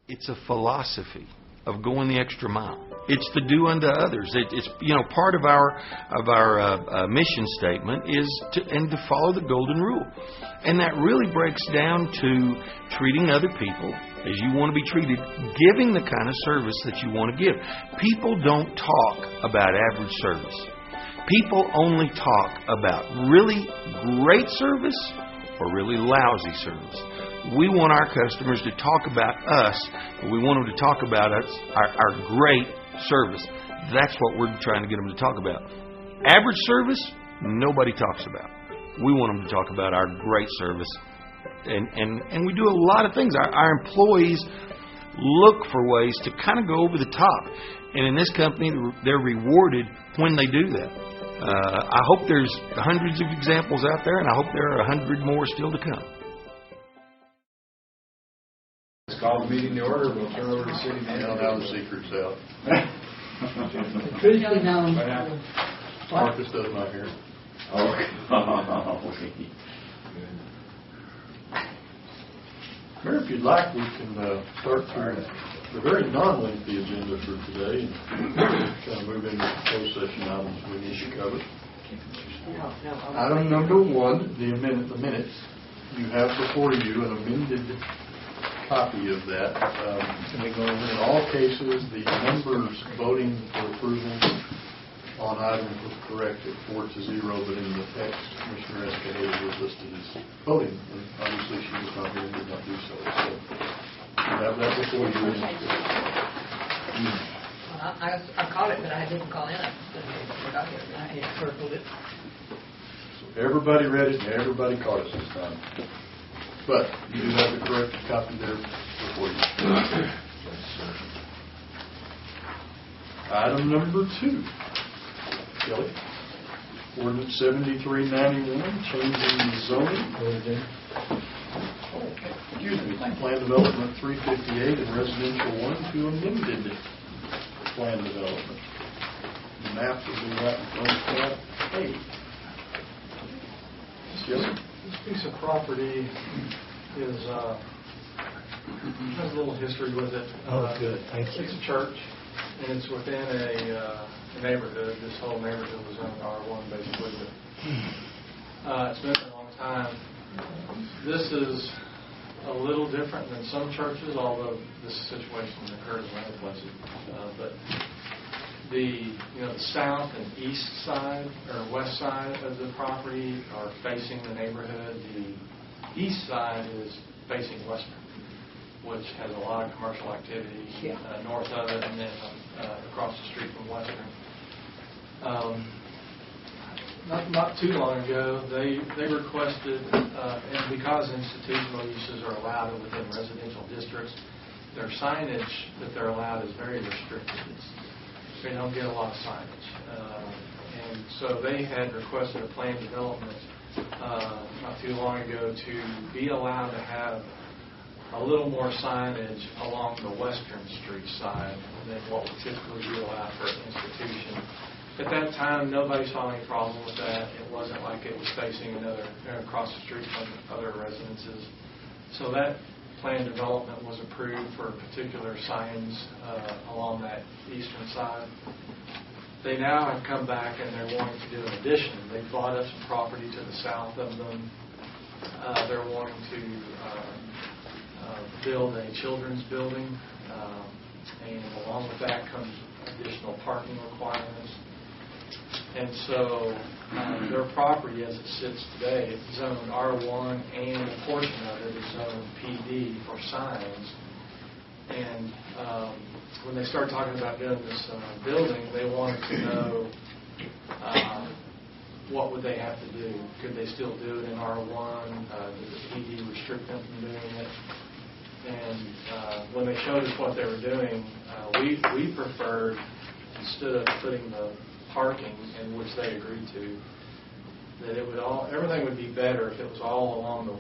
It's a philosophy of going the extra mile. It's to do unto others. It's part of our mission statement is to follow the golden rule, and that really breaks down to treating other people as you want to be treated, giving the kind of service that you want to give. People don't talk about average service. People only talk about really great service or really lousy service. We want our customers to talk about us, but we want them to talk about us, our great service. That's what we're trying to get them to talk about. Average service, nobody talks about. We want them to talk about our great service. And we do a lot of things. Our employees look for ways to kind of go over the top. And in this company, they're rewarded when they do that. I hope there's hundreds of examples out there, and I hope there are 100 more still to come. Let's call the meeting to order. We'll turn over to the city manager. Now the secret's out. Truth be known. Marcus does not hear. Okay. Mayor, if you'd like, we can start the very non-lengthy agenda for today and kind of move into closed session items we need to cover. Item number 1, the minutes. You have before you an amended copy of that. In all cases, the members voting for approval on items was corrected 4-0, but in the text, Commissioner Escalade was listed as voting, and obviously she was not here and did not do so. So you have that before you. I caught it, but I didn't call in. I got here. I circled it. So everybody read it, and everybody caught it this time. But you do have the correct copy there before you. Item number 2. Kelly. Ordinance 7391, changing the zoning. Excuse me. Plan development 358 and residential 1 to amended plan development. The map will be right in front of that page. Kelly. This piece of property has a little history with it. Good. Thank you. It's a church, and it's within a neighborhood. This whole neighborhood was owned R1, basically. But it's been a long time. This is a little different than some churches, although this situation occurs in other places. But the south and east side or west side of the property are facing the neighborhood. The east side is facing Western, which has a lot of commercial activity north of it, and then across the street from Western. Not too long ago, they requested, and because institutional uses are allowed within residential districts, their signage that they're allowed is very restricted. They don't get a lot of signage. And so they had requested a plan development not too long ago to be allowed to have a little more signage along the Western Street side than what would typically be allowed for an institution. At that time, nobody saw any problem with that. It wasn't like it was facing across the street from other residences. So that plan development was approved for particular signs along that eastern side. They now have come back and they're wanting to do an addition. They bought up some property to the south of them. They're wanting to build a children's building, and along with that comes additional parking requirements. And so their property as it sits today is zoned R1, and a portion of it is zoned PD for signs. And when they started talking about doing this building, they wanted to know what would they have to do. Could they still do it in R1? Did the PD restrict them from doing it? And when they showed us what they were doing, we preferred, instead of putting the parking, in which they agreed to, that everything would be better if it was all along the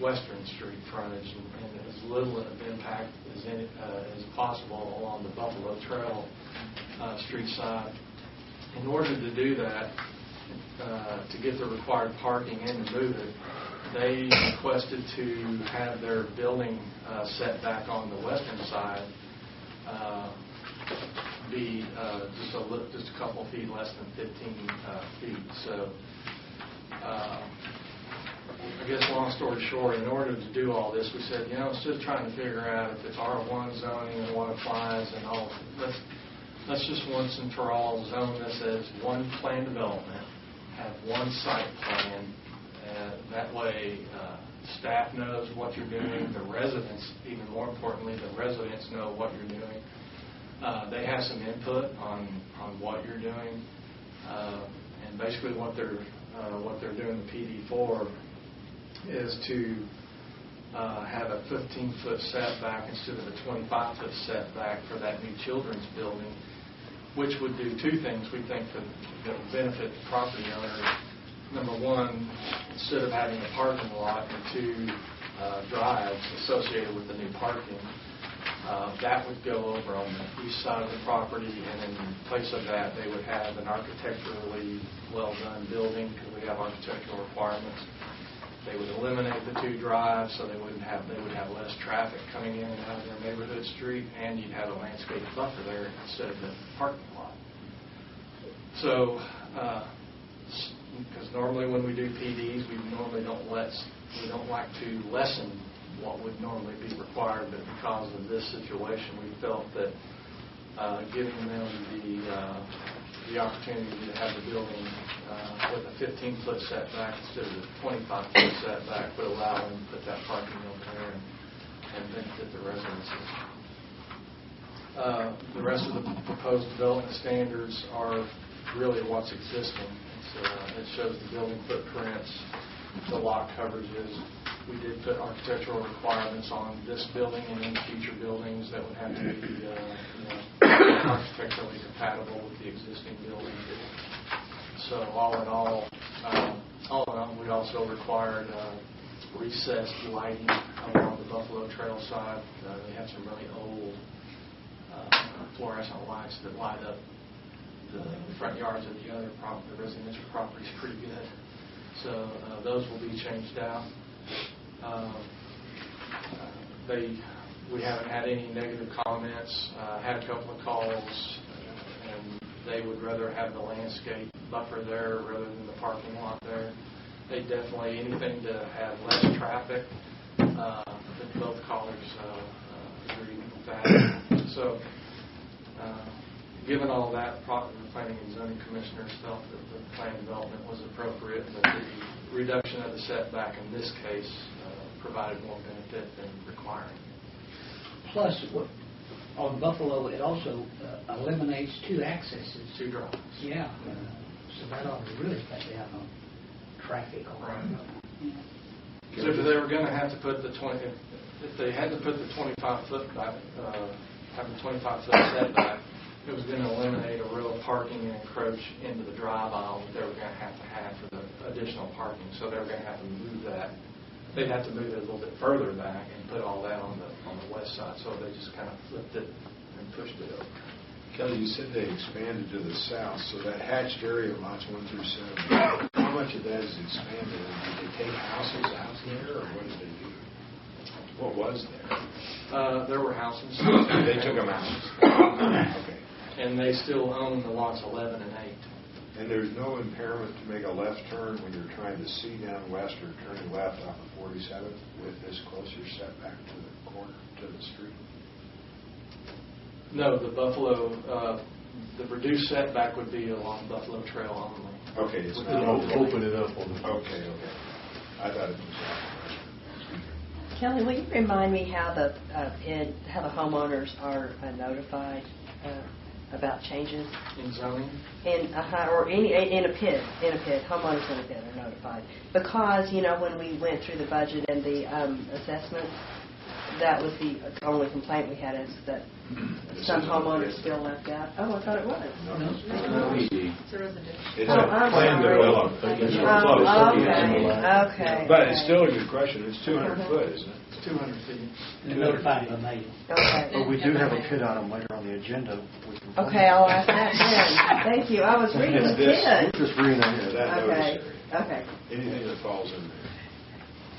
Western Street frontage and as little of impact as possible along the Buffalo Trail street side. In order to do that, to get the required parking and to move it, They requested to have their building setback on the western side be just a couple feet less than 15 feet. So I guess long story short, in order to do all this, we said, instead of trying to figure out if it's R1 zoning and what applies and all, let's just once and for all zone this as one plan development, have one site plan. That way, staff knows what you're doing. The residents, even more importantly, the residents know what you're doing. They have some input on what you're doing, and basically what they're doing the PD for is to have a 15-foot setback instead of a 25-foot setback for that new children's building, which would do two things. We think that would benefit the property owner. Number one, instead of having a parking lot and two drives associated with the new parking, that would go over on the east side of the property, and in place of that, they would have an architecturally well-done building because we have architectural requirements. They would eliminate the two drives, so they would have less traffic coming in and out of their neighborhood street, and you'd have a landscape buffer there instead of the parking lot. So, because normally when we do PDs, we normally don't like to lessen what would normally be required, but because of this situation, we felt that giving them the opportunity to have the building with a 15-foot setback instead of a 25-foot setback would allow them to put that parking over there and benefit the residents. The rest of the proposed development standards are really what's existing. It shows the building footprints, the lot coverages. We did put architectural requirements on this building and any future buildings that would have to be architecturally compatible with the existing building. So all in all, we also required recessed lighting along the Buffalo Trail side. They have some really old fluorescent lights that light up the front yards of the other the residential properties pretty good. So those will be changed out. We haven't had any negative comments. Had a couple of calls, and they would rather have the landscape buffer there rather than the parking lot there. They definitely, anything to have less traffic, both callers agreed with that. So, given all that, the Planning and Zoning Commissioners felt that the plan development was appropriate, but the reduction of the setback in this case provided more benefit than requiring. Plus, on Buffalo, it also eliminates two accesses. Two drives. Yeah. So that ought to really cut down on traffic. Right. Yeah. So if they were going to have to put the if they had to put the 25-foot back, have the 25-foot setback, it was going to eliminate a row of parking and encroach into the drive aisle that they were going to have for the additional parking. So they were going to have to move that. They'd have to move it a little bit further back and put all that on the west side. So they just kind of flipped it and pushed it over. Kelly, you said they expanded to the south, so that hatched area, lots 1 through 7, how much of that is expanded? Did they take houses out there, or what did they do? What was there? There were houses. They took them out. Okay. And they still own the lots 11 and 8. And there's no impairment to make a left turn when you're trying to see down west or turning left off of 47 with this closer setback to the corner, to the street? No, the Buffalo, the reduced setback would be along Buffalo Trail only. Okay. It's Open it up on the... Okay. I thought it was... Kelly, will you remind me how the homeowners are notified about changes In zoning? in a PID, homeowners in a PID are notified because when we went through the budget and the assessments, that was the only complaint we had is that some homeowners still left out. Oh, I thought it was. It's a residential. It's Oh, a I'm plan sorry. development. Okay. But it's still a good question. It's 200 foot, isn't it? It's 200 feet. They're notified by mail. Okay. But we do have a PID item later on the agenda. Okay, I'll ask that then. Thank you. I was reading the It's this. PID. We're just reading Yeah, it. that notice Okay. area. Okay. Anything that falls in there.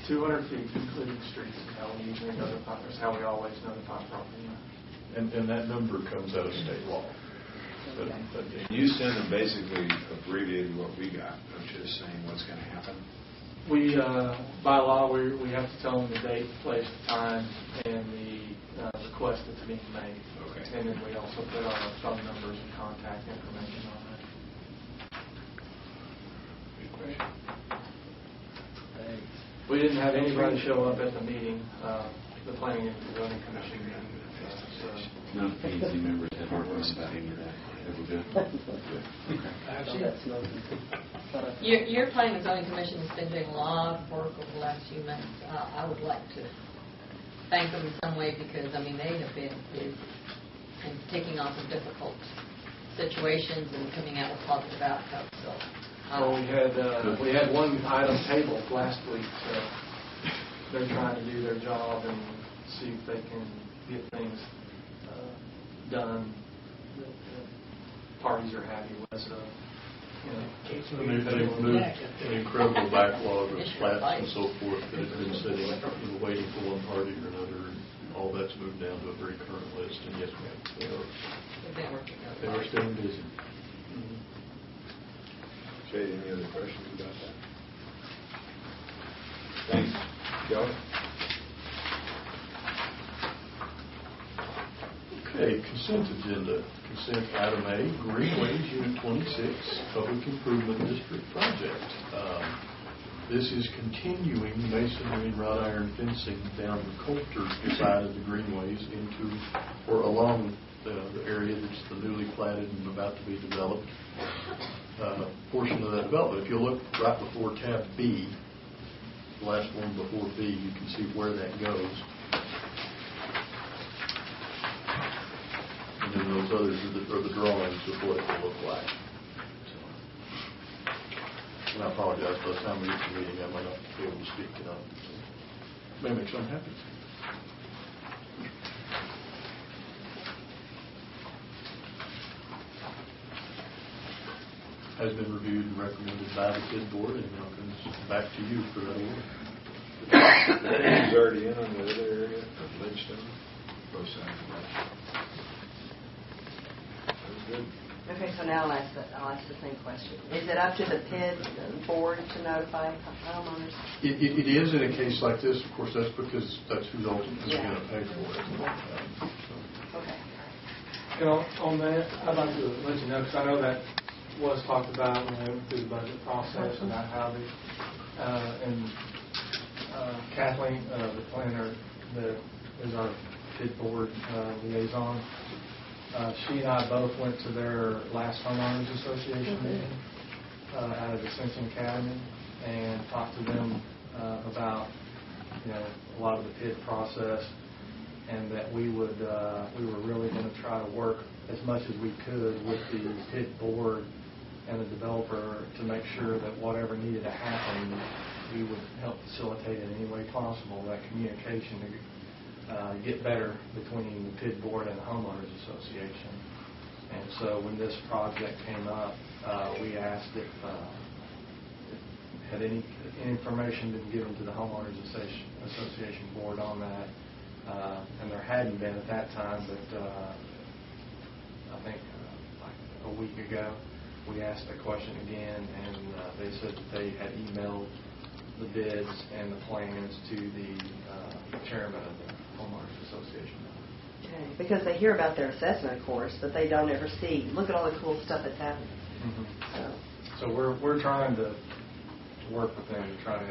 200 feet, including streets, is how we usually notify, is how we always notify property owners. And that number comes out of state law. You send them basically abbreviated what we got, I'm just saying what's going to happen. We, by law, we have to tell them the date, place, time, and the request that's being made. Okay. And then we also put our phone numbers and contact information on that. Good question. We didn't have anybody show up at the meeting, the Planning and Zoning Commission meeting. None of the PNC members have heard about any of that. That was good. Your Planning and Zoning Commission has been doing a lot of work over the last few months. I would like to thank them in some way because, I mean, they have been busy and taking on some difficult situations and coming out with positive outcomes. So, Well, we had one item tabled last week, so they're trying to do their job and see if they can get things done that parties are happy with. So, And they've moved an incredible backlog of plats and so forth that had been sitting, waiting for one party or another, and all that's moved down to a very current list. And yes, ma'am, they are staying busy. Jay, any other questions about that? Thanks. Joe? Okay, consent agenda. Consent item A, Greenways Unit 26, Public Improvement District Project. This is continuing masonry and wrought iron fencing down the Coulter side of the Greenways into or along the area that's the newly platted and about to be developed portion of that development. If you look right before tab B, the last one before B, you can see where that goes. And then those others are the drawings of what it will look like. So, and I apologize, by the time we get to the meeting, I might not be able to speak enough. So, may make something happen. Has been reviewed and recommended by the TID board, and now comes back to you for that order. He's already in on the other area of Ledgestone, both sides of that. Good. Okay, so now I'll ask the same question. Is it up to the PID board to notify homeowners? It is in a case like this. Of course, that's because that's who's ultimately going to pay for it. Okay. You know, on that, I'd like to let you know, because I know that was talked about when we went through the budget process about how Kathleen, the planner, that is our PID board liaison. She and I both went to their last homeowners association meeting out of the Simpson Academy and talked to them about a lot of the PID process, and that we were really going to try to work as much as we could with the PID board and the developer to make sure that whatever needed to happen, we would help facilitate in any way possible that communication to get better between the PID board and the homeowners association. And so when this project came up, we asked if had any information been given to the homeowners association board on that, and there hadn't been at that time, but I think like a week ago we asked the question again, and they said that they had emailed the bids and the plans to the chairman of the homeowners association. Okay, because they hear about their assessment, of course, but they don't ever see. Look at all the cool stuff that's happening. Mm-hmm. So we're trying to work with them to try to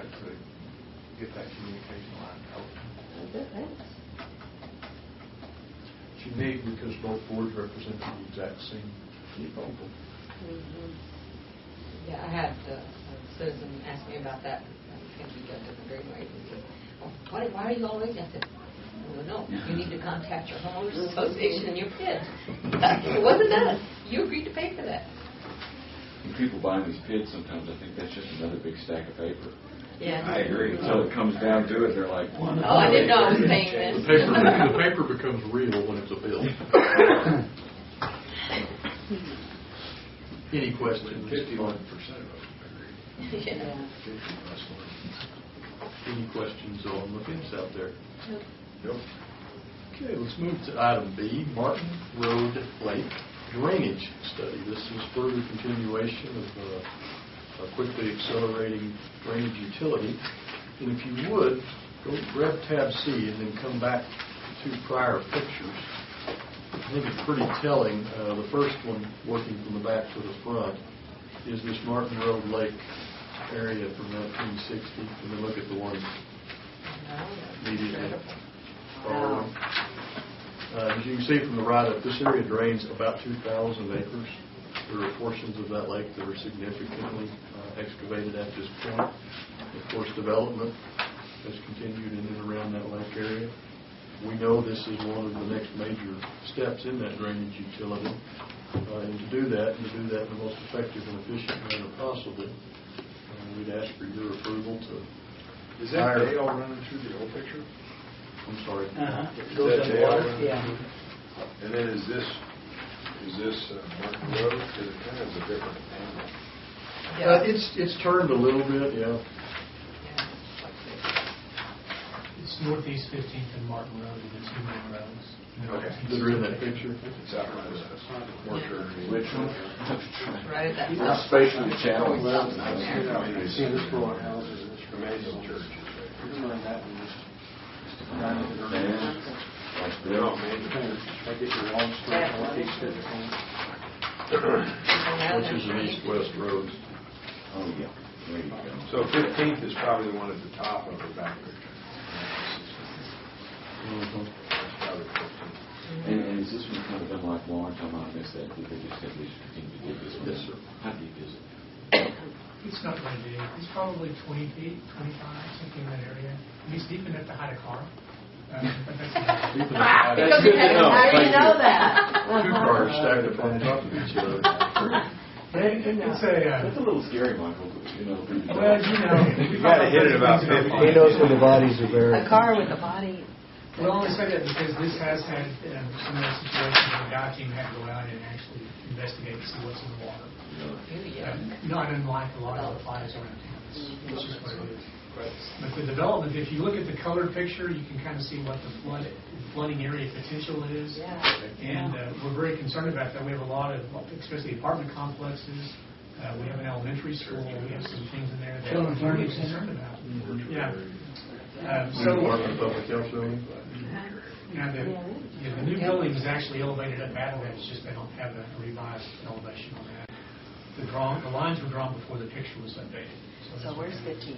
get that communication line open. Good, thanks. It's unique because both boards represent the exact same people. Mm-hmm. Yeah, I had a citizen ask me about that. Can we go to the Greenway? He said, well, why are you always? I said, well, no, you need to contact your homeowners association and your PID. It wasn't us. You agreed to pay for that. When people buy these PIDs, sometimes I think that's just another big stack of paper. Yeah, I agree. So it comes down to it, they're like, oh, I didn't know I was paying this. The paper becomes real when it's a bill. Any questions? 51% of them agree. Yeah. 50 plus one. Any questions on the fence out there? Nope. Okay, let's move to item B, Martin Road Lake Drainage Study. This is further continuation of a quickly accelerating drainage utility. And if you would, go grab tab C and then come back to 2 prior pictures. I think it's pretty telling. The first one, working from the back to the front, is this Martin Road Lake area from 1960. And then look at the one immediately following. As you can see from the right up, this area drains about 2,000 acres. There are portions of that lake that are significantly excavated at this point. Of course, development has continued in and around that lake area. We know this is one of the next major steps in that drainage utility. And to do that in the most effective and efficient manner possible, we'd ask for your approval to Is that Dale running through the old picture? I'm sorry. Is that Dale running Yeah. through? And then is this Martin Road? Because it kind of is a different angle. It's turned a little bit, yeah. It's Northeast 15th and Martin Road, and the 2 main roads. Okay. That are in that picture. It's out by the mortuary. Which one? Right at that How top. spatially challenged. See this floor houses, this Emmanuel Church is right You're doing that one, just down to the Yeah. drainage. That's there. No, good. Emmanuel. I get your long street, northeast 15. Which is an east-west road. Oh, yeah. There you go. So 15th is probably the one at the top of the back picture. That's probably 15th. And is this one kind of done like Lawrence? I might miss that. Did they just said they should continue to dig this one? Yes, sir. How deep is it? It's not very big. It's probably 20 feet, 25, something in that area. It's deep enough to hide a car. But that's about it. That's good to know. How do you Thank know you. that? 2 cars stacked up on top of each other. It's That's a little scary, Michael. You know, well, you know. You gotta hit it about 50. He knows where the bodies are buried. A car with a body. We'll only say that because this has had some of those situations where the dive team had to go out and actually investigate to see what's in the water. Not unlike a lot of the flies around town. It's just what it is. But the development, if you look at the colored picture, you can kind of see what the flooding area potential is. Yeah. And we're very concerned about that. We have a lot of, especially apartment complexes. We have an elementary school. We have some things in there that Children's we're really learning concerned about. Yeah. New Department of Public Health building. The new building is actually elevated up out of that. It's just they don't have a revised elevation on that. The lines were drawn before the picture was updated. So where's 15?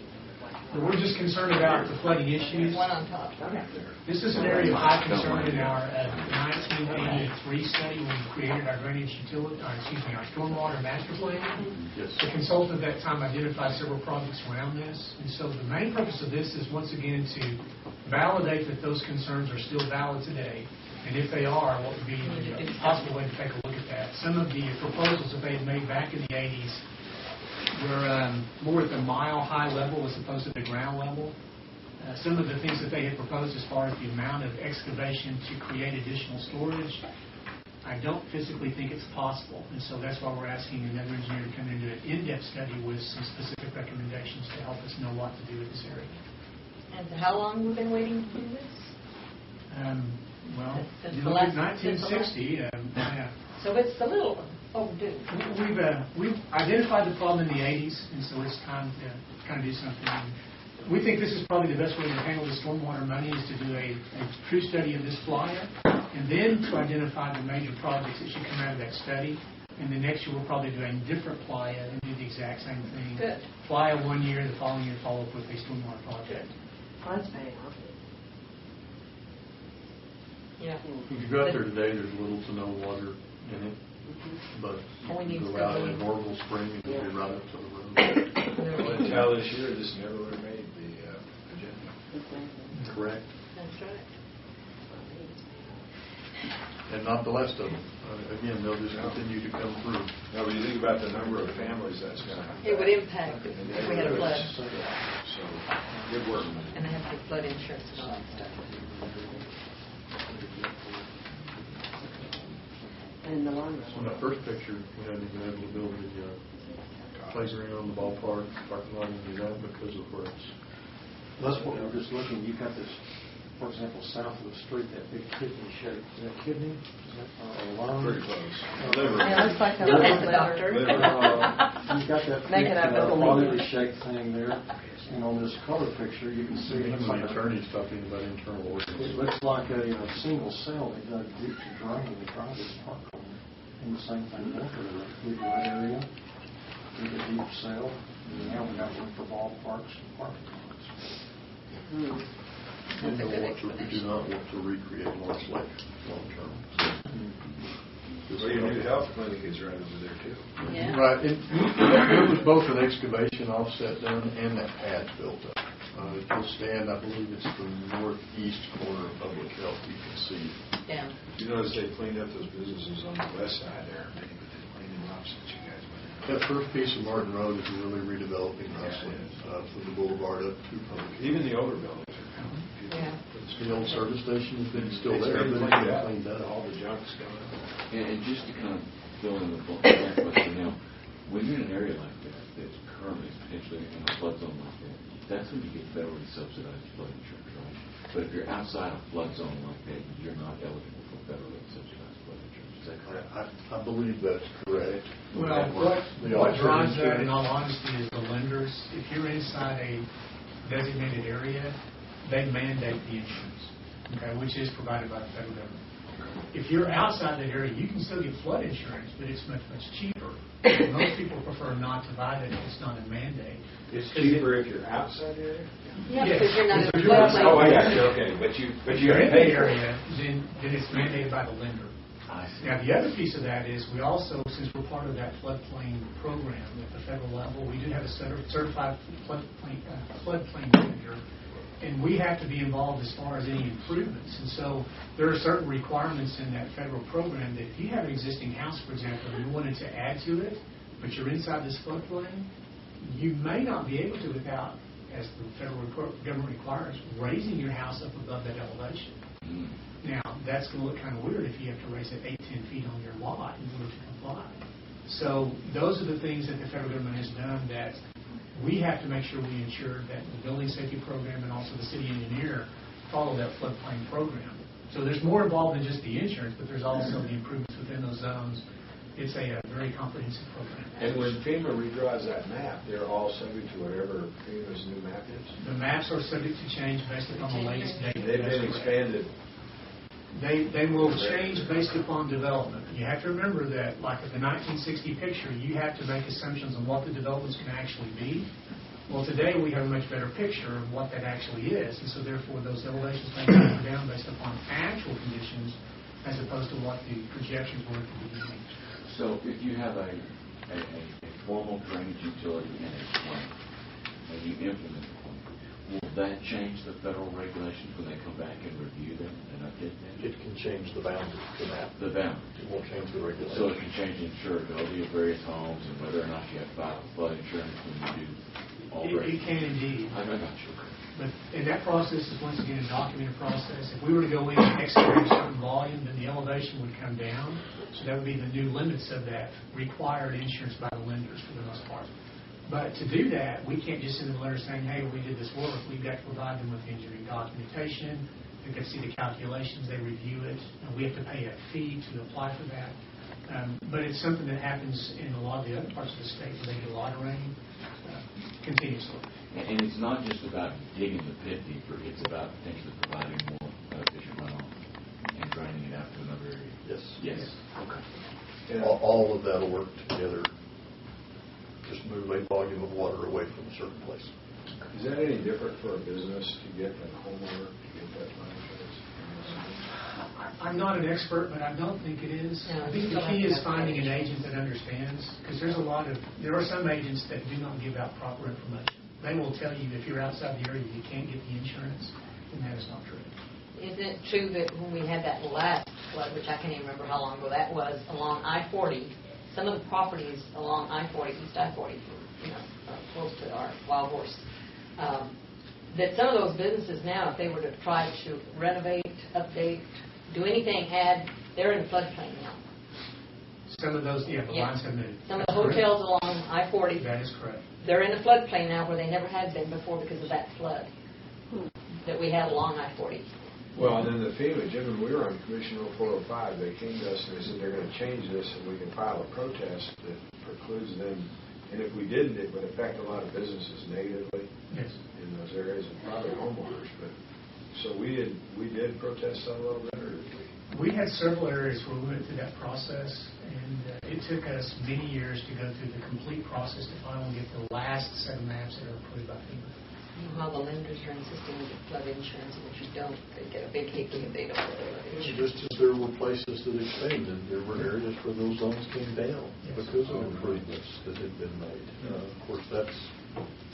But we're just concerned about the flooding issues. One on top. This is an area of high concern in our 1983 study when we created our drainage utility, our stormwater master plan. Yes. The consultant at that time identified several projects around this. And so the main purpose of this is once again to validate that those concerns are still valid today. And if they are, what would be the possible way to take a look at that? Some of the proposals that they had made back in the 80s were more at the mile-high level as opposed to the ground level. Some of the things that they had proposed as far as the amount of excavation to create additional storage, I don't physically think it's possible. And so that's why we're asking another engineer to come in and do an in-depth study with some specific recommendations to help us know what to do with this area. And how long have we been waiting to do this? Well, Since you the look at last- since the 1960, yeah. So it's a little overdue. We've identified the problem in the 80s, and so it's time to kind of do something. We think this is probably the best way to handle the stormwater money is to do a true study of this flyer, and then to identify the major projects that should come out of that study. And the next year we'll probably do a different playa and do the exact same thing. Good. Playa 1 year, the following year follow up with a stormwater project. Oh, that's paying off. Yeah. If you go out there today, there's little to no water in it. But Oh, we you need can to go out go in in. Norval Spring and you'll be right up to the road. Well, until this year, this never would have made the agenda. Correct. That's right. And not the last of them. Again, they'll just continue to come through. Now, when you think about the number of families that's going to have. It would impact if we had a flood. So, good work. And I have to get flood insurance and all that stuff. And the long So in that first picture, we hadn't been able to build the playground, the ballpark, parking lot, and do that because of where it's That's what we're just looking, you've got this, for example, south of the street, that big kidney shape. Is that kidney? Is that a lung? Pretty close. Yeah, it looks like a Don't little ask the liver. doctor. You've got that Make thick, it up as a artery shaped thing there, and on this color picture, you can see it looks My like attorney's talking about internal it organs. looks like a single cell they dug deep to drain and try this park hole. And the same thing north of the big white area, with a deep cell, and now we got one for ballparks and parking lots. That's a good We explanation. do not want to recreate Lost Lake long-term. Well, your new health clinic is right over there too. Yeah. Right, and there was both an excavation offset done and that pad built up. It will stand, I believe it's the northeast corner of public health, you can see. Yeah. You notice they cleaned up those businesses on the west side there, maybe, but they cleaned them up since you guys went in. That first piece of Martin Road is really redeveloping nicely, from the boulevard up to public health. Even the older buildings are coming. Yeah. The old service station has been still It's there, been but it's been cleaned cleaned up. up. All the junk's gone. And just to kind of fill in the blank, now, when you're in an area like that, that's currently potentially in a flood zone like that, that's when you get federally subsidized flood insurance, right? But if you're outside a flood zone like that, you're not eligible for federally subsidized flood insurance. Is that correct? I believe that's correct. Well, The what offset drives that, insurance- in all honesty, is the lenders. If you're inside a designated area, they mandate the insurance, okay, which is provided by the federal government. If you're outside that area, you can still get flood insurance, but it's much, much cheaper. Most people prefer not to buy that if it's not a mandate. It's cheaper if you're outside the area? Yeah, Yes. because you're not in If a you're outside- Oh, I floodplain. got you, okay, but If you're in the pay for it. area, then it's mandated by the lender. I see. Now, the other piece of that is we also, since we're part of that floodplain program at the federal level, we do have a certified floodplain manager, and we have to be involved as far as any improvements. And so there are certain requirements in that federal program that if you have an existing house, for example, and you wanted to add to it, but you're inside this floodplain, you may not be able to without, as the federal government requires, raising your house up above that elevation. Mm. Now, that's going to look kind of weird if you have to raise it 8-10 feet on your lot in order to comply. So those are the things that the federal government has done that we have to make sure we ensure that the building safety program and also the city engineer follow that floodplain program. So there's more involved than just the insurance, but there's also the improvements within those zones. It's a very comprehensive program. And when FEMA redraws that map, they're all subject to whatever FEMA's new map is? The maps are subject to change based upon the latest data. They've That's been correct. expanded. They will change based upon development. You have to remember that, like in the 1960 picture, you have to make assumptions on what the developments can actually be. Well, today we have a much better picture of what that actually is, and so therefore those elevations may go down based upon actual conditions as opposed to what the projections were at the beginning. So if you have a formal drainage utility and a plan, and you implement the plan, will that change the federal regulations when they come back and review them and update them? It can change the boundary, The boundary. It won't change the regulation. So it can change the insurability of various homes and whether or not you have flood insurance when you do all It can indeed. I got you. But and that process is, once again, a documented process. If we were to go in and excavate a certain volume, then the elevation would come down. So that would be the new limits of that required insurance by the lenders for the most part. But to do that, we can't just send them a letter saying, hey, we did this work. We've got to provide them with the engineering documentation. They can see the calculations. They review it. And we have to pay a fee to apply for that. But it's something that happens in a lot of the other parts of the state where they get a lot of rain continuously. And it's not just about digging the pit deeper, it's about potentially providing more efficient runoff and draining it out to another area. Yes. Yes. Okay. And All of that will work together. Just move a volume of water away from a certain place. is that any different for a business to get a homeowner to get that flood insurance? I'm not an expert, but I don't think it is. No, I think the you don't key have is to have finding an coverage. agent that understands, because there are some agents that do not give out proper information. They will tell you if you're outside the area, you can't get the insurance, and that is not true. Isn't it true that when we had that last flood, which I can't even remember how long ago that was, along I-40, some of the properties along I-40, East I-40, close to our Wild Horse, that some of those businesses now, if they were to try to renovate, update, do anything, they're in floodplain now. Some of those, the lines have moved. Some of That's the correct. hotels along I-40, That is correct. they're in a floodplain now where they never had been before because of that flood. that we had along I-40. Well, and then the FEMA, Jim, when we were on Commission 0405, they came to us and they said they're going to change this and we can file a protest that precludes them. And if we didn't, it would affect a lot of businesses negatively in those areas and probably homeowners. But so we did protest that a little bit, or did we? We had several areas where we went through that process, and it took us many years to go through the complete process to finally get the last set of maps that are approved by FEMA. While the lenders are insisting we get flood insurance, and if you don't, they get a big hiccup if they don't get flood insurance. Just as there were places that expanded, there were areas where those zones came down because of improvements that had been made. Of course, that's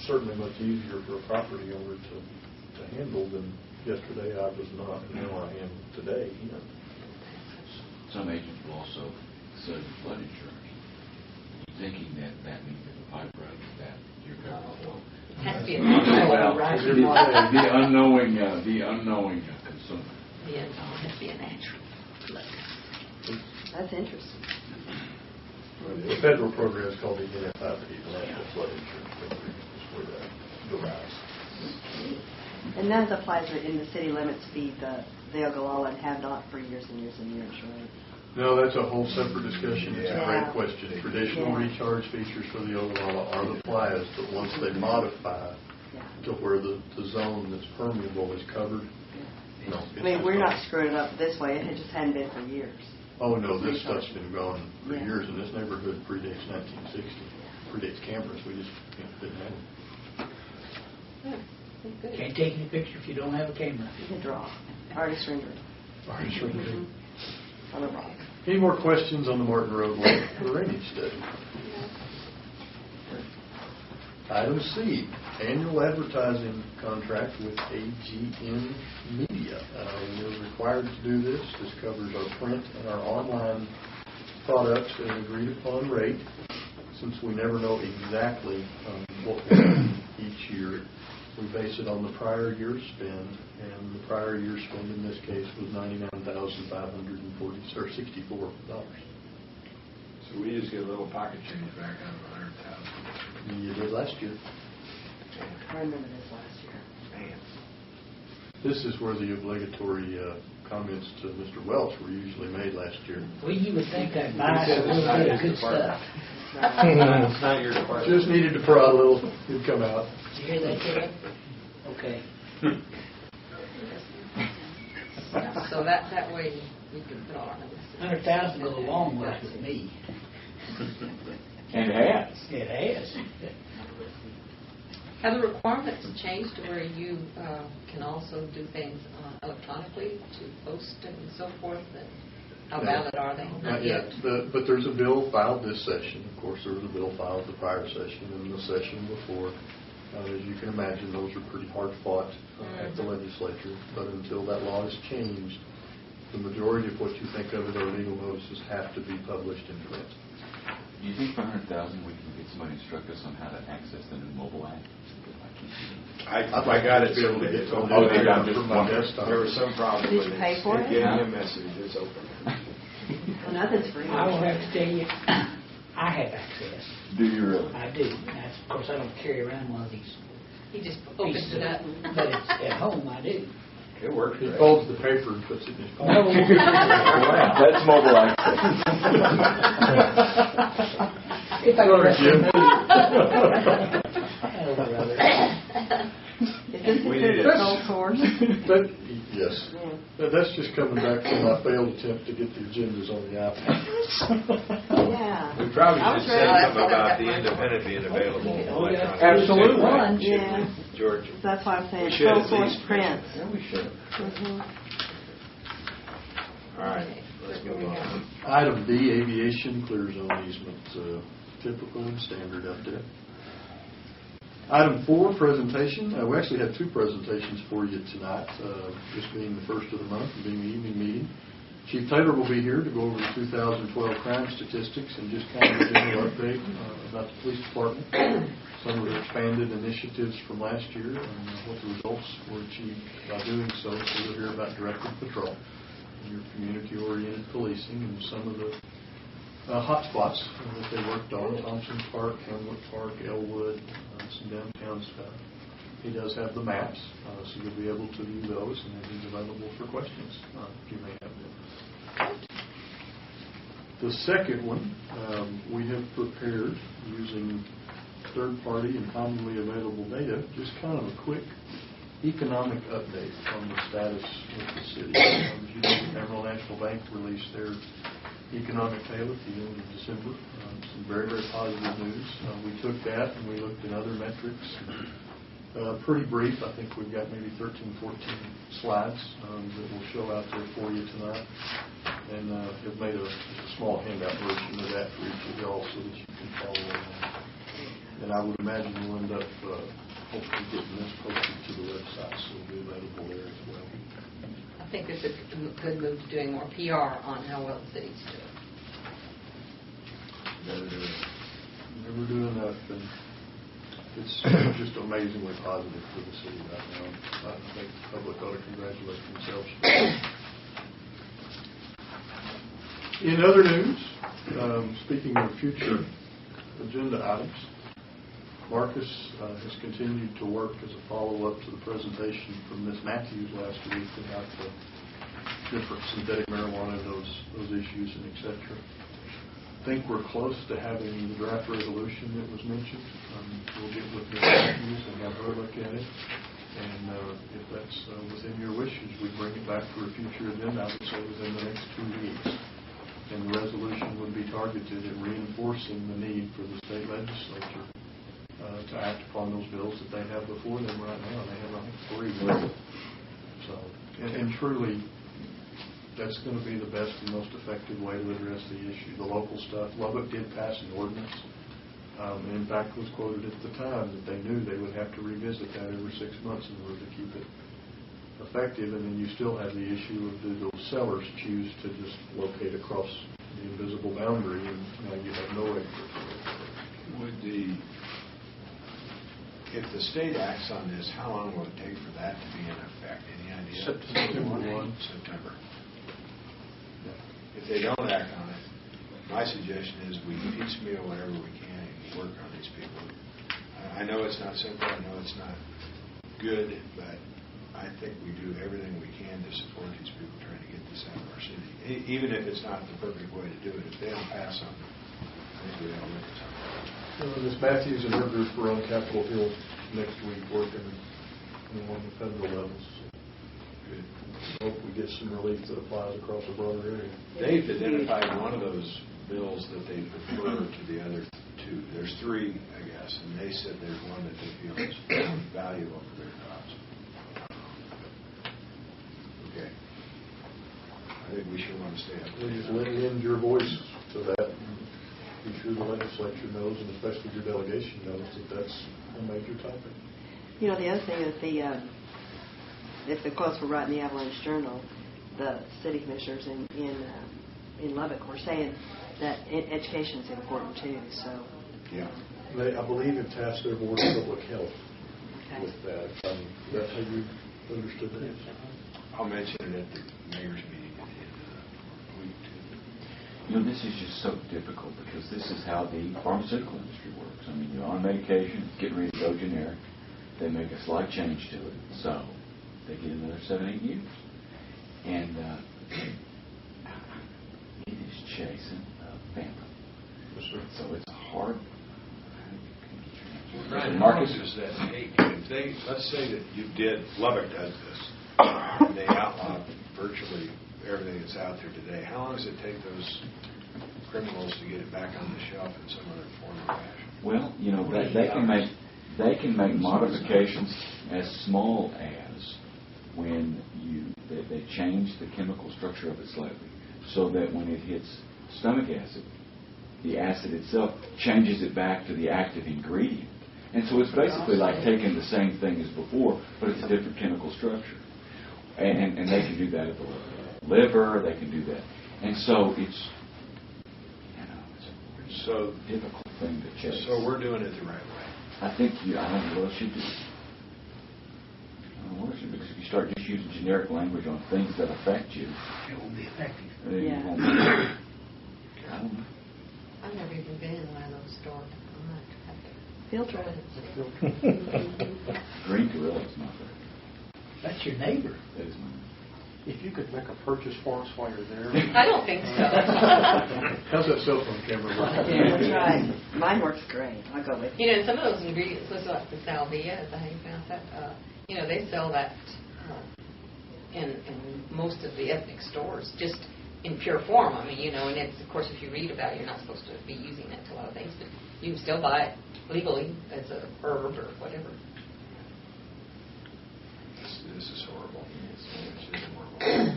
certainly much easier for a property owner to handle than yesterday I was not, and now I am today. Some agents will also sell you flood insurance, thinking that means if a pipe breaks, that you're covered. It has to be a natural. The unknowing consumer. The unknown has to be a natural flood. That's interesting. The federal program is called the NFIP, the National Flood Insurance Program, is where that derives. And that applies in the city limits fee, the Ogallala and have not for years and years and years, right? No, that's a whole separate discussion. It's a great question. Traditional recharge features for the Ogallala are the playas, but once they modify to where the zone that's permeable is covered, no. I mean, we're not screwing it up this way. It just hadn't been for years. Oh, no, this stuff's been going for years, and this neighborhood predates 1960. Predates cameras. We just didn't have them. Can't take any picture if you don't have a camera. You can draw. Artist rendering. Artist rendering. On a rock. Any more questions on the Martin Road drainage study? Item C, annual advertising contract with AGN Media. We're required to do this. This covers our print and our online products at an agreed upon rate. Since we never know exactly what we'll do each year, we base it on the prior year's spend, and the prior year's spend in this case was $99,564. So we just get a little pocket change back out of 100,000. You did last year. I remember this last year. Man. This is where the obligatory comments to Mr. Welch were usually made last year. Well, you would think I'd buy a little bit of good stuff. It's not your department. Just needed to prod a little, it'd come out. Did you hear that, Kevin? Okay. So that way we can put all our numbers. 100,000 goes a long way with me. And it has. It has. Have the requirements changed to where you can also do things electronically to post and so forth? And how valid are they? Not yet. But there's a bill filed this session. Of course, there was a bill filed the prior session and the session before. As you can imagine, those are pretty hard fought at the legislature. But until that law is changed, the majority of what you think of as our legal notices have to be published in print. Do you think for 100,000 we can get somebody to instruct us on how to access the new mobile app? I got it. Be able to get from my desktop. There was some problem Did with you it. pay for it? It gave me a message. It's open. Well, nothing's free. I will have to tell you, I have access. Do you really? I do. That's, of course, I don't carry around one of these He just opens pieces, it up. but it's at home I do. It works. He great. folds the paper and puts it in his pocket. No. That's mobile access. If I Sorry, Jim. Oh, brother. Is this considered sole source? But, yes. That's just coming back from my failed attempt to get the agendas on the iPad. Yeah. We probably I was should say ready. something about the independent being available. Oh, yeah. Absolutely. One. Yeah. George. That's why I'm saying We should sole at source least prints. Yeah, we should. All right, let's move on. Item D, aviation clear zone easement, typical and standard up there. Item 4, presentation. We actually have 2 presentations for you tonight, this being the first of the month, being the evening meeting. Chief Taylor will be here to go over the 2012 crime statistics and just kind of a general update about the police department, some of the expanded initiatives from last year and what the results were achieved by doing so. So you'll hear about directed patrol, your community-oriented policing, and some of the hot spots that they worked on, Thompson Park, Hamlet Park, Elwood, some downtown stuff. He does have the maps, so you'll be able to view those, and then he's available for questions if you may have them. The second one we have prepared using third-party and commonly available data, just kind of a quick economic update on the status of the city. As you know, the Amarillo National Bank released their economic tale at the end of December. Some very, very positive news. We took that and we looked at other metrics. Pretty brief. I think we've got maybe 13, 14 slides that will show out there for you tonight. And have made a small handout version of that for each of y'all so that you can follow along. And I would imagine we'll end up hopefully getting this posted to the website, so it'll be available there as well. I think there's a good move to doing more PR on how well the city's doing. Never do enough, and it's just amazingly positive for the city right now. I think the public ought to congratulate themselves. In other news, speaking of future agenda items, Marcus has continued to work as a follow-up to the presentation from Ms. Matthews last week about the different synthetic marijuana, those issues, and et cetera. I think we're close to having the draft resolution that was mentioned. We'll get with Ms. Matthews and have her look at it. And if that's within your wishes, we bring it back for a future agenda, I would say within the next 2 weeks. And the resolution would be targeted at reinforcing the need for the state legislature to act upon those bills that they have before them right now. They have, I think, 3. So, and truly, that's going to be the best and most effective way to address the issue. The local stuff, Lubbock did pass an ordinance, and in fact was quoted at the time that they knew they would have to revisit that every 6 months in order to keep it effective. And then you still have the issue of do those sellers choose to just locate across the invisible boundary, and now you have no way to. If the state acts on this, how long will it take for that to be in effect? Any idea? September 1. September. If they don't act on it, my suggestion is we piecemeal whatever we can and work on these people. I know it's not simple. I know it's not good, but I think we do everything we can to support these people trying to get this out of our city. Even if it's not the perfect way to do it, if they don't pass something, I think we ought to look at something. Ms. Matthews and her group are on Capitol Hill next week working on the federal levels. Good. Hope we get some relief that applies across a broader area. They've identified one of those bills that they prefer to the other 2. There's 3, I guess, and they said there's one that they feel is valuable for their cause. Okay. I think we should want to stay up there. Please lend your voice to that. Be sure the legislature knows, and especially your delegation knows, that that's a major topic. You know, the other thing is if the quotes were right in the Avalanche Journal, the city commissioners in Lubbock were saying that education is important too. So yeah, I believe it tasked their board of public health with that. That's how you understood that. I'll mention it at the mayor's meeting at the end of the week too. You know, this is just so difficult because this is how the pharmaceutical industry works. I mean, you're on medication, it's getting ready to go generic. They make a slight change to it, so they get another 7-8 years. And it is chasing a phantom. Yes, sir. So it's a hard. Brian, Marcus is that, hey, if they, let's say that Lubbock does this, and they outlaw virtually everything that's out there today, how long does it take those criminals to get it back on the shelf in some other form or fashion? Well, you know, they can make modifications as small as when they change the chemical structure of it slightly, so that when it hits stomach acid, the acid itself changes it back to the active ingredient. And so it's basically like taking the same thing as before, but it's a different chemical structure. And they can do that at the liver, they can do that. And so it's, it's a difficult thing to chase. So we're doing it the right way. I think I don't know what else you do. I don't know what else you do, because if you start just using generic language on things that affect you, It won't be effective. then you Yeah. won't be. I don't know. I've never even been in one of those stores. I'm not Field trip. Green Gorilla's not there. That's your neighbor. That is mine. If you could make a purchase for us while you're there. I don't think so. How's that cell phone camera work? That's right. Mine works great. I'll go with you. You know, some of those ingredients, like the salvia, is that how you pronounce that? You know, they sell that in most of the ethnic stores, just in pure form. I mean, you know, and it's, of course, if you read about it, you're not supposed to be using it to a lot of things, but you can still buy it legally as a herb or whatever. This is horrible. This is horrible.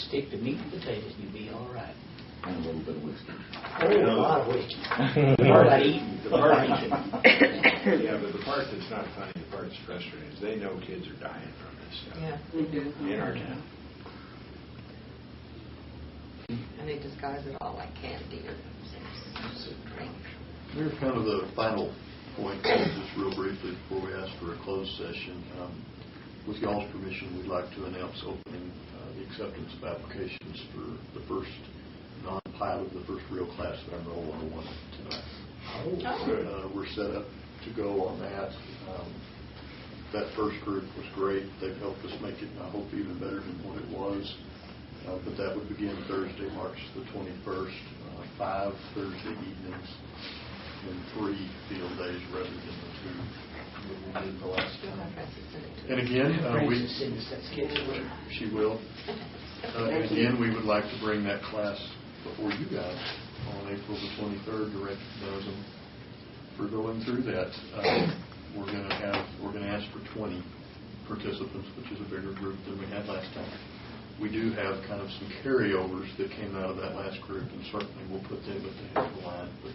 Stick to meat and potatoes, and you'll be all right. And a little bit of whiskey. Oh, a lot of whiskey. Part about eating. Yeah, but the part that's not funny, the part that's frustrating is they know kids are dying from this stuff. Yeah, they do. In our town. And they disguise it all like candy or some drink. Here's kind of the final point, just real briefly before we ask for a closed session. With y'all's permission, we'd like to announce opening the acceptance of applications for the first non-pilot, the first real class of Amarillo 101 tonight. We're set up to go on that. That first group was great. They've helped us make it, I hope, even better than what it was. But that would begin Thursday, March the 21st, 5 Thursday evenings, and 3 field days rather than the 2 that we did the last time. And again, she will. And again, we would like to bring that class before you guys on April the 23rd to recognize them for going through that. We're going to ask for 20 participants, which is a bigger group than we had last time. We do have kind of some carryovers that came out of that last group, and certainly we'll put them at the head of the line. But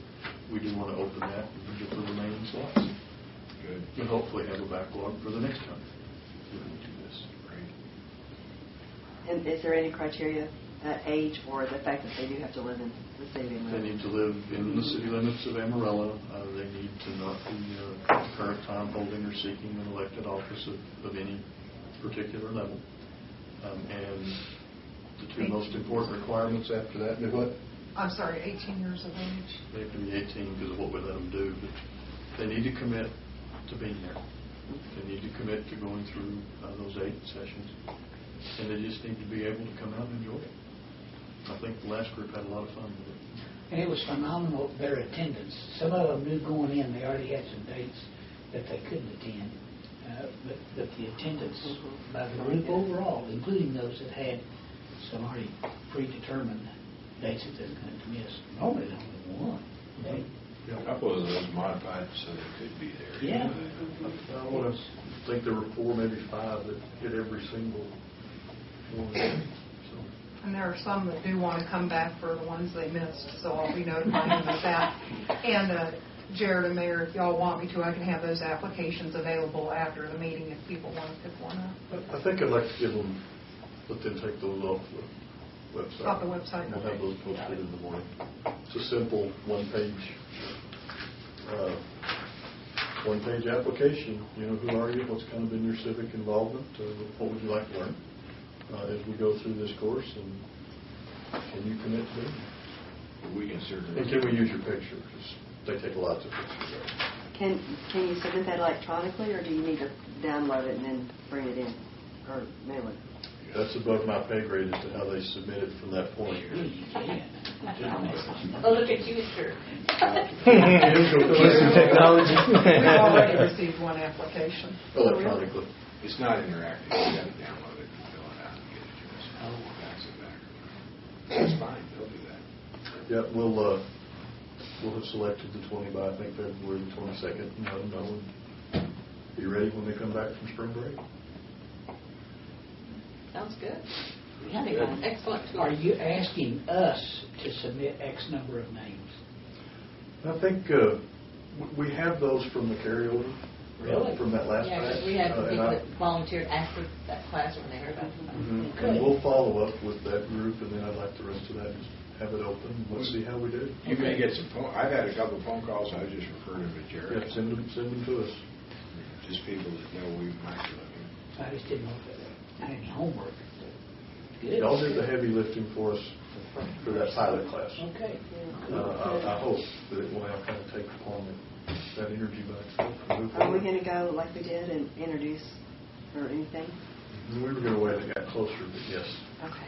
we do want to open that and get the remaining slots. Good. And hopefully have a backlog for the next time when we do this. Great. And is there any criteria, age, or the fact that they do have to live in the city of Amarillo? They need to live in the city limits of Amarillo. They need to not be at the current time holding or seeking an elected office of any particular level. And the 2 most important requirements after that, what? I'm sorry, 18 years of age. They have to be 18 because of what we let them do, but they need to commit to being there. They need to commit to going through those 8 sessions, and they just need to be able to come out and enjoy it. I think the last group had a lot of fun with it. And it was phenomenal, their attendance. Some of them knew going in, they already had some dates that they couldn't attend. But the attendance by the group overall, including those that had some already predetermined dates that they were going to miss. Normally, there's only one. Okay? A couple of those modified so they could be there. Yeah. I want to think there were 4, maybe 5 that hit every single one. So. And there are some that do want to come back for the ones they missed, so I'll be notifying them of that. And Jared and Mayor, if y'all want me to, I can have those applications available after the meeting if people want to pick one up. I think I'd like to give them, let them take those off the website. Off the website. We'll have those posted in the morning. It's a simple one-page application. You know, who are you? What's kind of been your civic involvement? What would you like to learn as we go through this course? And can you commit to it? We can certainly. And can we use your picture? They take lots of pictures. Can you submit that electronically, or do you need to download it and then bring it in, or mail it? That's above my pay grade as to how they submit it from that point. Oh, look at you, sir. Technology. We've already received one application. Electronically. It's not interactive. You got to download it and fill it out and get it to us. Fax it back. That's fine. They'll do that. Yeah, we'll have selected the 20 by, I think, February the 22nd. And let them know. Be ready when they come back from spring break. Sounds good. Yeah, they got an excellent tour. Are you asking us to submit X number of names? I think we have those from the carryover. Really? From that last Yeah, batch. because we had people that volunteered after that class when they heard about it. Mm-hmm. And we'll follow up with that group, and then I'd like the rest of that just have it open. Let's see how we do. You may get some phone. I've had a couple of phone calls. I just referred them to Jared. Yeah, send them to us. Just people that know we might be looking. I just didn't know if I had any homework. Good. Y'all did the heavy lifting for us for that pilot class. Okay. I hope that it will now kind of take upon that energy back. Are we going to go like we did and introduce or anything? We were going to wait and got closer, but yes. Okay.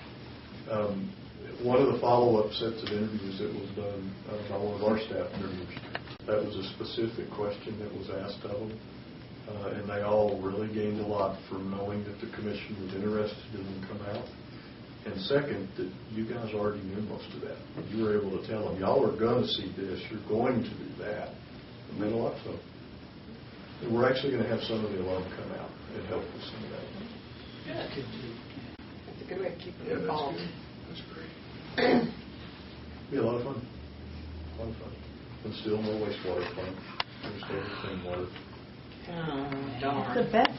One of the follow-up sets of interviews that was done by one of our staff members, that was a specific question that was asked of them, and they all really gained a lot from knowing that the commission was interested in them come out. And second, that you guys already knew most of that. You were able to tell them, y'all are going to see this, you're going to do that. It meant a lot to them. And we're actually going to have some of the alum come out and help with some of that. That's a good way to keep them Yeah, that's involved. good. That's great. Be a lot of fun. A lot of fun. And still no wastewater fun. There's still clean water. Oh, It's darn. the best.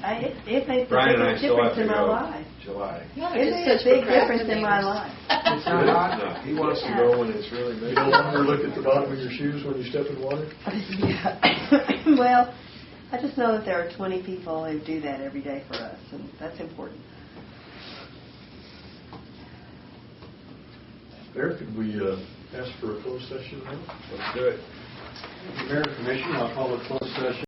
It makes the Brian and I biggest still have difference to in my go life. July. No, It it's makes a just big such difference in my procrastinators. life. It's not no. He wants to go when it's really You busy. don't want to look at the bottom of your shoes when you step in water? Yeah. Well, I just know that there are 20 people who do that every day for us, and that's important. Eric, could we ask for a closed session now? Let's do it. Mayor and Commission, I'll call the closed session